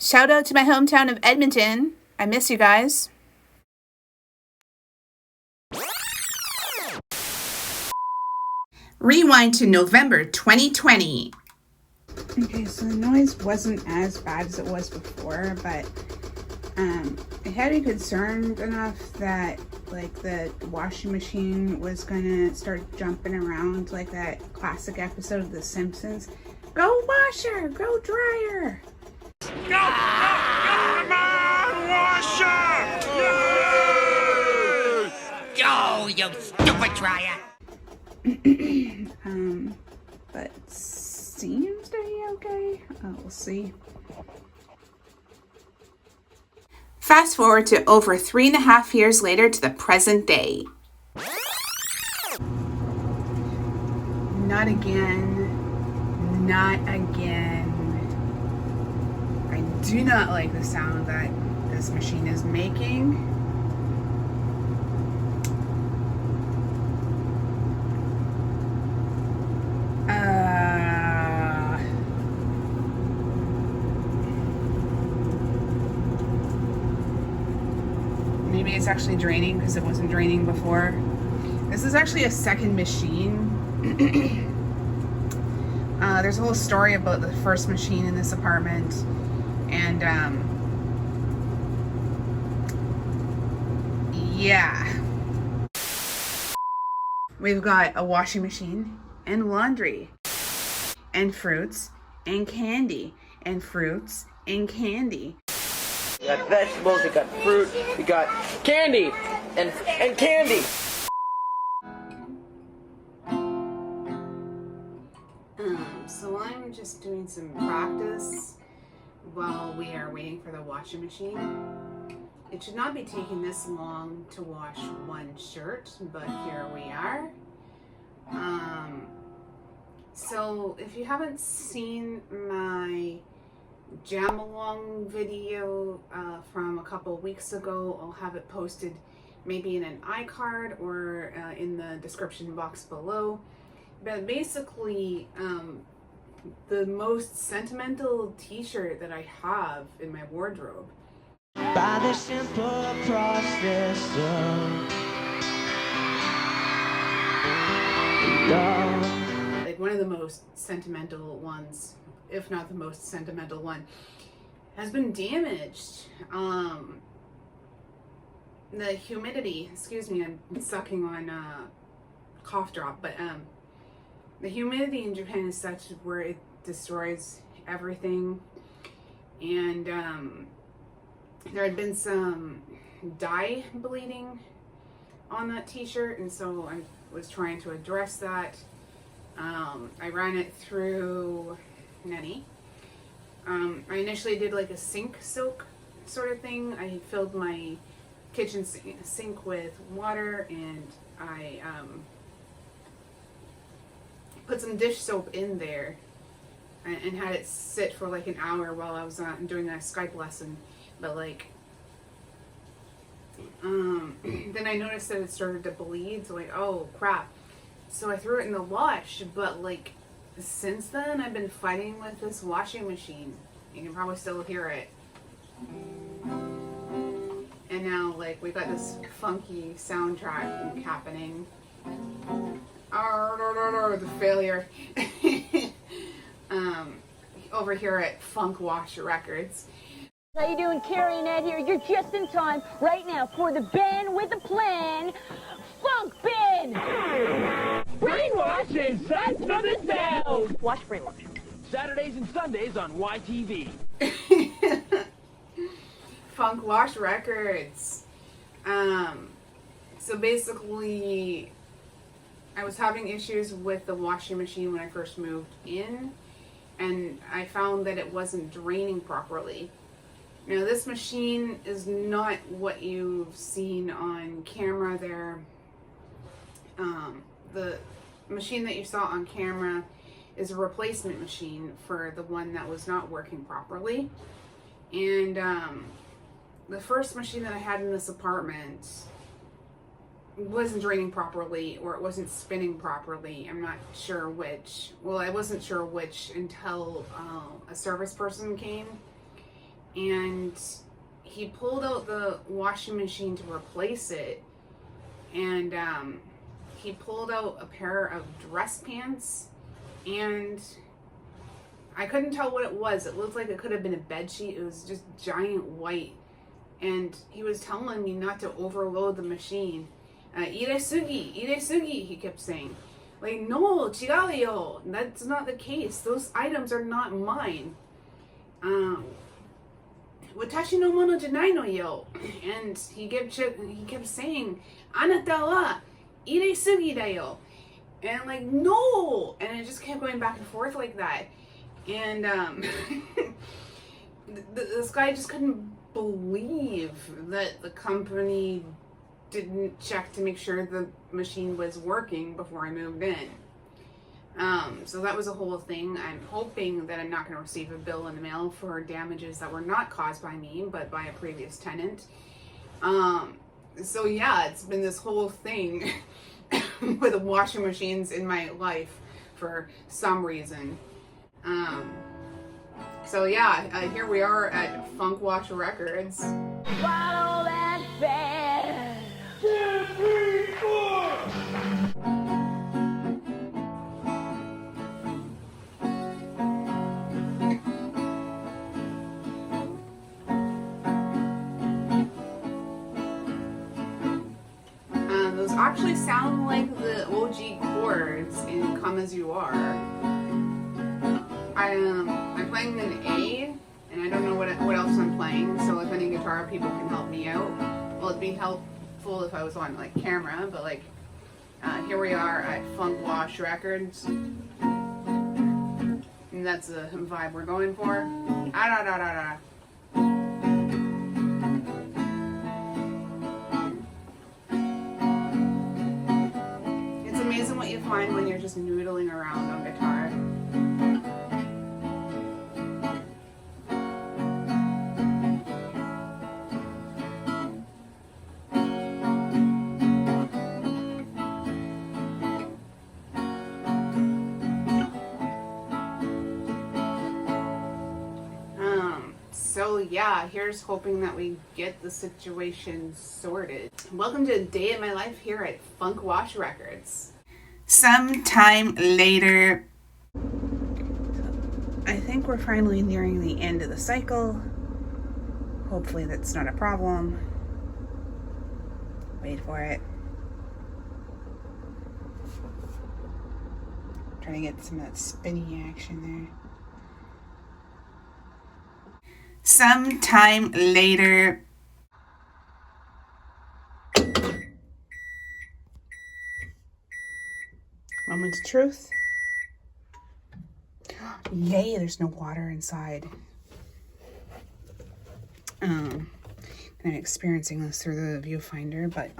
Shout out to my hometown of Edmonton. I miss you guys. Rewind to November 2020. Okay, so the noise wasn't as bad as it was before, but I had me concerned enough that like the washing machine was gonna start jumping around like that classic episode of The Simpsons. Go washer, go dryer. Go, come on, washer! Go, you stupid dryer! But seems to be okay. We'll see. Fast forward to over 3.5 years later to the present day. Not again. Not again. I do not like the sound that this machine is making. Maybe it's actually draining because it wasn't draining before. This is actually a second machine. There's a whole story about the first machine in this apartment, and yeah. We've got a washing machine and laundry and fruits and candy and fruits and candy. We got vegetables, we got fruit, we got candy and candy. So I'm just doing some practice while we are waiting for the washing machine. It should not be taking this long to wash one shirt, but here we are. So if you haven't seen my jam along video from a couple weeks ago, I'll have it posted maybe in an iCard or in the description box below. But basically, the most sentimental t-shirt that I have in my wardrobe. By the simple process of love. Like one of the most sentimental ones, if not the most sentimental one, has been damaged. The humidity, excuse me, I'm sucking on cough drop, but the humidity in Japan is such where it destroys everything. And there had been some dye bleeding on that t-shirt, and so I was trying to address that. I ran it through Netty. I initially did like a sink soak sort of thing. I filled my kitchen sink with water, and I put some dish soap in there and had it sit for like an hour while I was doing a Skype lesson. But like then I noticed that it started to bleed, so like, oh crap. So I threw it in the wash, but like since then I've been fighting with this washing machine. You can probably still hear it. And now like we got this funky soundtrack happening. The failure. Over here at Funk Wash Records. How you doing, Carrie and Ed here? You're just in time right now for the band with a plan, Funk Bin! Brainwash is such another sound! Watch Brainwash. Saturdays and Sundays on YTV. Funk Wash Records. So basically, I was having issues with the washing machine when I first moved in, and I found that it wasn't draining properly. Now this machine is not what you've seen on camera there. The machine that you saw on camera is a replacement machine for the one that was not working properly. And the first machine that I had in this apartment wasn't draining properly, or it wasn't spinning properly. I'm not sure which. Well, I wasn't sure which until a service person came and he pulled out the washing machine to replace it, and he pulled out a pair of dress pants, and I couldn't tell what it was. It looked like it could have been a bed sheet. It was just giant white, and he was telling me not to overload the machine. Iresugi, he kept saying. Like, no, chigao, that's not the case. Those items are not mine. Watashi no mono janai no yo. And he kept saying, anata wa iresugi da yo. And like, no! And it just kept going back and forth like that. And this guy just couldn't believe that the company didn't check to make sure the machine was working before I moved in. So that was a whole thing. I'm hoping that I'm not going to receive a bill in the mail for damages that were not caused by me, but by a previous tenant. So yeah, it's been this whole thing with washing machines in my life for some reason. So yeah, here we are at Funk Wash Records. Follow that fast. 2, 3, 4. Those actually sound like the OG chords in Come As You Are. I'm playing an A, and I don't know what else I'm playing, so if any guitar people can help me out. Well, it'd be helpful if I was on like camera, but like here we are at Funk Wash Records, and that's the vibe we're going for. It's amazing what you find when you're just noodling around on guitar. So yeah, here's hoping that we get the situation sorted. Welcome to a day in my life here at Funk Wash Records. Sometime later. I think we're finally nearing the end of the cycle. Hopefully that's not a problem. Wait for it. Trying to get some of that spinny action there. Sometime later. Moment of truth. Yay, there's no water inside. I'm experiencing this through the viewfinder, but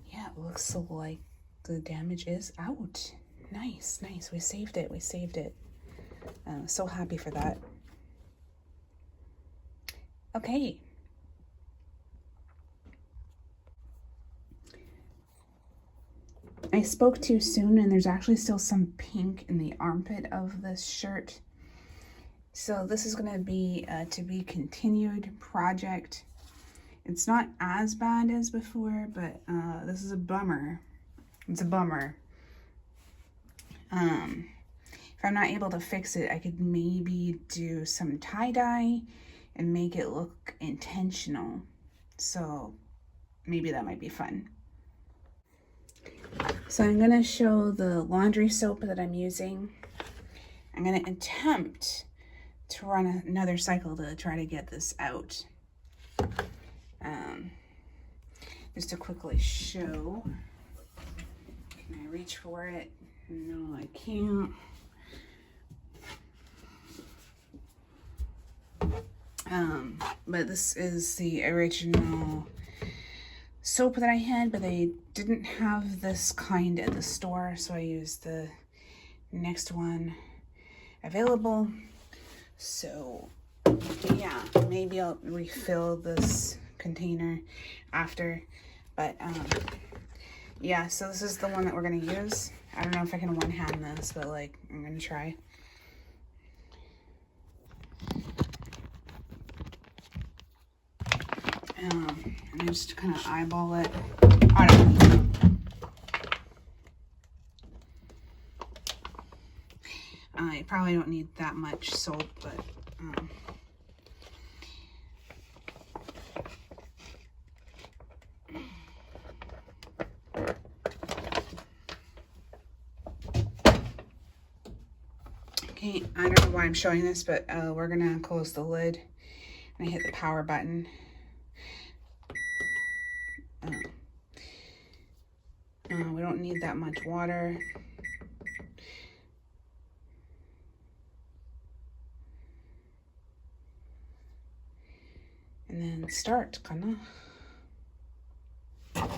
yeah, it looks like the damage is out. Nice. We saved it. So happy for that. Okay. I spoke too soon, and there's actually still some pink in the armpit of this shirt. So this is going to be to be continued project. It's not as bad as before, but this is a bummer. It's a bummer. If I'm not able to fix it, I could maybe do some tie-dye and make it look intentional. So maybe that might be fun. So I'm going to show the laundry soap that I'm using. I'm going to attempt to run another cycle to try to get this out. Just to quickly show. Can I reach for it? No, I can't. But this is the original soap that I had, but they didn't have this kind at the store, so I used the next one available. So yeah, maybe I'll refill this container after, but yeah, so this is the one that we're going to use. I don't know if I can one-hand this, but like, I'm gonna try. And I just kind of eyeball it. I don't know. You probably don't need that much soap, but okay, I don't know why I'm showing this, but we're gonna close the lid and I hit the power button. We don't need that much water. And then start, kinda. And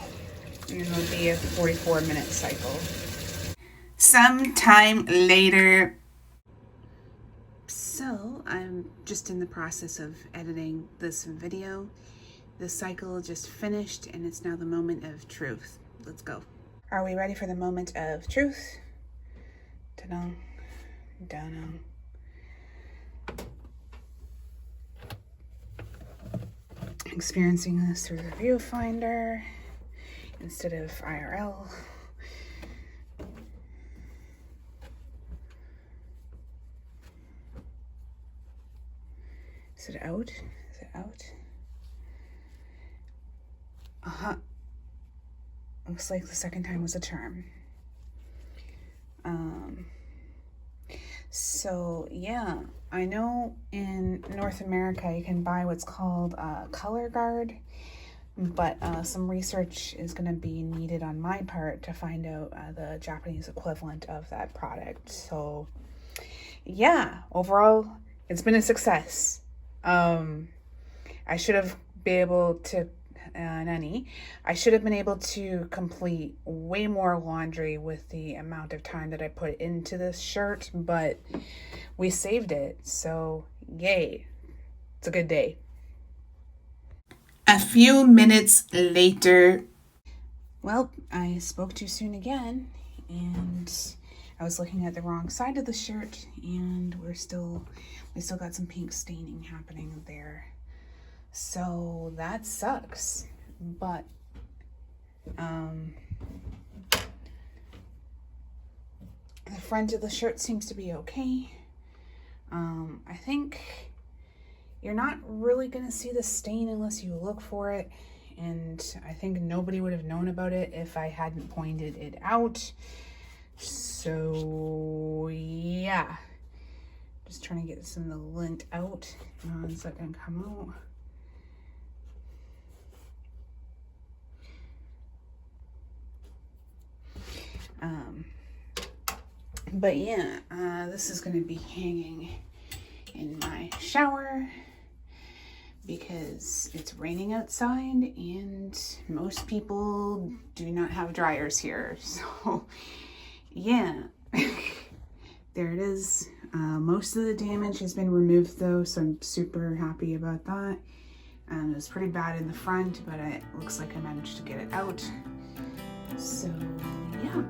it'll be a 44-minute cycle. Sometime later. So, I'm just in the process of editing this video. The cycle just finished and it's now the moment of truth. Let's go. Are we ready for the moment of truth? Da-dum, da-dum. Experiencing this through the viewfinder instead of IRL. Is it out? Is it out? Uh-huh. Looks like the second time was a charm. So yeah, I know in North America you can buy what's called color guard, but some research is going to be needed on my part to find out the Japanese equivalent of that product. So yeah, overall it's been a success. I should have been able to I should have been able to complete way more laundry with the amount of time that I put into this shirt, but we saved it, so yay. It's a good day. A few minutes later. Well, I spoke too soon again, and I was looking at the wrong side of the shirt, and we still got some pink staining happening there. So that sucks, but the front of the shirt seems to be okay. I think you're not really gonna see the stain unless you look for it, and I think nobody would have known about it if I hadn't pointed it out. So yeah, just trying to get some of the lint out. Is that gonna come out? But yeah, this is going to be hanging in my shower because it's raining outside and most people do not have dryers here. So yeah, there it is. Most of the damage has been removed though, so I'm super happy about that. It was pretty bad in the front, but it looks like I managed to get it out. So yeah.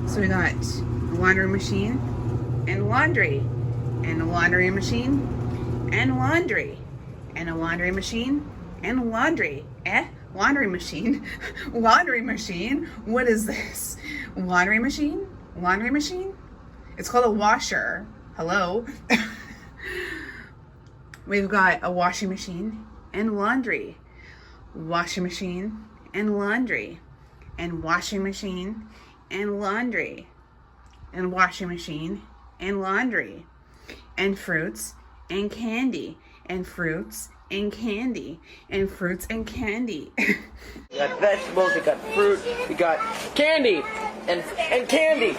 So we got a laundry machine and laundry and a laundry machine and laundry and a laundry machine and laundry. Laundry machine? Laundry machine? What is this? Laundry machine? Laundry machine? It's called a washer. Hello? We've got a washing machine and laundry. Washing machine and laundry and washing machine and laundry and washing machine and laundry and fruits and candy and fruits and candy and fruits and candy. We got vegetables, we got fruit, we got candy and candy.